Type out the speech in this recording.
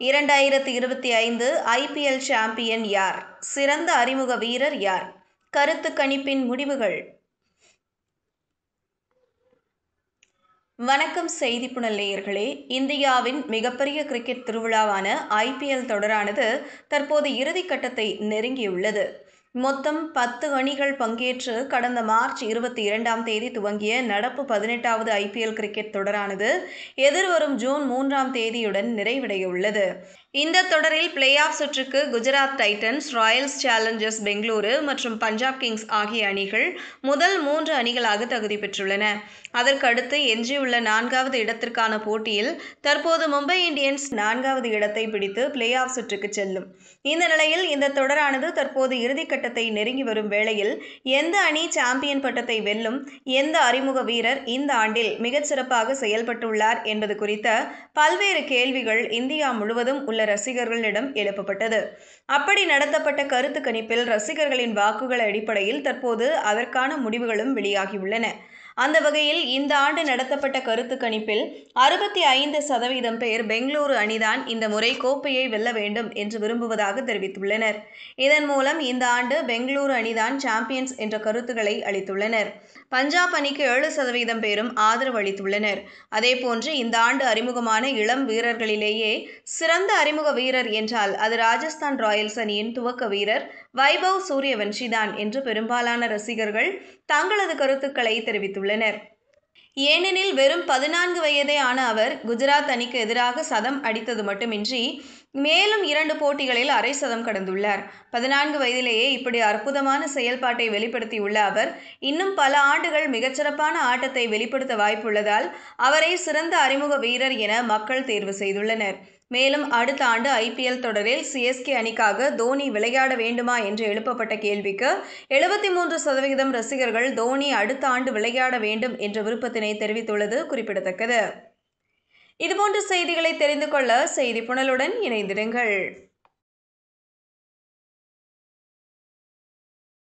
2025 IPL champion யார்? சிறந்த அறிமுக வீரர் யார்? கருத்து கணிப்பின் முடிவுகள். வணக்கம் செய்தி புனல் நேயர்களே. இந்தியாவின் மிகப்பெரிய கிரிக்கெட் திருவிழாவான ஐபிஎல் தொடரானது தற்போது இறுதிக்கட்டத்தை நெருங்கியுள்ளது. மொத்தம் 10 அணிகள் பங்கேற்று கடந்த மார்ச் 22ஆம் தேதி துவங்கிய நடப்பு 18வது ஐபிஎல் கிரிக்கெட் தொடரானது எதிர்வரும் ஜூன் 3ஆம் தேதியுடன் நிறைவடையவுள்ளது. இந்த தொடரில் பிளே ஆஃப் சுற்றுக்கு Gujarat Titans, Royals Challengers Bengaluru மற்றும் பஞ்சாப் கிங்ஸ் ஆகிய அணிகள் முதல் 3 அணிகளாக தகுதி பெற்றுள்ளன. அதற்கு அடுத்து எஞ்சியுள்ள 4வது இடத்திற்கான போட்டியில் தற்போது மும்பை இந்தியன்ஸ் 4வது இடத்தை பிடித்து பிளே ஆஃப் சுற்றுக்கு செல்லும். இந்த நிலையில் இந்த தொடரானது தற்போது இறுதிக்கட்டத்தை நெருங்கி வரும் வேளையில் எந்த அணி சாம்பியன் பட்டத்தை வெல்லும், எந்த அறிமுக வீரர் இந்த ஆண்டில் மிகச்சிறப்பாக செயல்பட்டுள்ளார் என்பது குறித்த பல்வேறு கேள்விகள் இந்தியா முழுவதும் உள்ள ரசிகர்களிடம் எழுப்பப்பட்டது. அப்படி நடத்தப்பட்ட கருத்து கணிப்பில் ரசிகர்களின் வாக்குகள் அடிப்படையில் தற்போது அதற்கான முடிவுகளும் வெளியாகியுள்ளன. அந்த வகையில் இந்த ஆண்டு நடத்தப்பட்ட கருத்து கணிப்பில் 65% பேர் பெங்களூரு அணிதான் இந்த முறை கோப்பையை வெல்ல வேண்டும் என்று விரும்புவதாக தெரிவித்துள்ளனர். இதன் மூலம் இந்த ஆண்டு பெங்களூரு அணிதான் சாம்பியன்ஸ் என்ற கருத்துக்களை அளித்துள்ளனர். பஞ்சாப் அணிக்கு 7% பேரும் ஆதரவு அளித்துள்ளனர். அதேபோன்று இந்த ஆண்டு அறிமுகமான இளம் வீரர்களிலேயே சிறந்த அறிமுக வீரர் என்றால் அது ராஜஸ்தான் ராயல்ஸ் அணியின் துவக்க வீரர் வைபவ் சூரியவன்ஷி தான் என்று பெரும்பாலான ரசிகர்கள் தங்களது கருத்துக்களை தெரிவித்துள்ளனர். ஏனெனில் வெறும் 14 வயதே ஆன அவர் குஜராத் அணிக்கு எதிராக சதம் அடித்தது மட்டுமின்றி மேலும் 2 போட்டிகளில் அரை சதம் கடந்துள்ளார். 14 வயதிலேயே இப்படி அற்புதமான செயல்பாட்டை வெளிப்படுத்தியுள்ள அவர் இன்னும் பல ஆண்டுகள் மிகச்சிறப்பான ஆட்டத்தை வெளிப்படுத்த வாய்ப்புள்ளதால் அவரை சிறந்த அறிமுக வீரர் என மக்கள் தேர்வு செய்துள்ளனர். மேலும் அடுத்த ஆண்டு ஐபிஎல் தொடரில் சிஎஸ்கே அணிக்காக தோனி விளையாட வேண்டுமா என்று எழுப்பப்பட்ட கேள்விக்கு 73% ரசிகர்கள் தோனி அடுத்த ஆண்டு விளையாட வேண்டும் என்ற விருப்பத்தினை தெரிவித்துள்ளது குறிப்பிடத்தக்கது. இதுபோன்ற செய்திகளை தெரிந்து கொள்ள செய்தி புனலுடன் இணைந்திருங்கள்.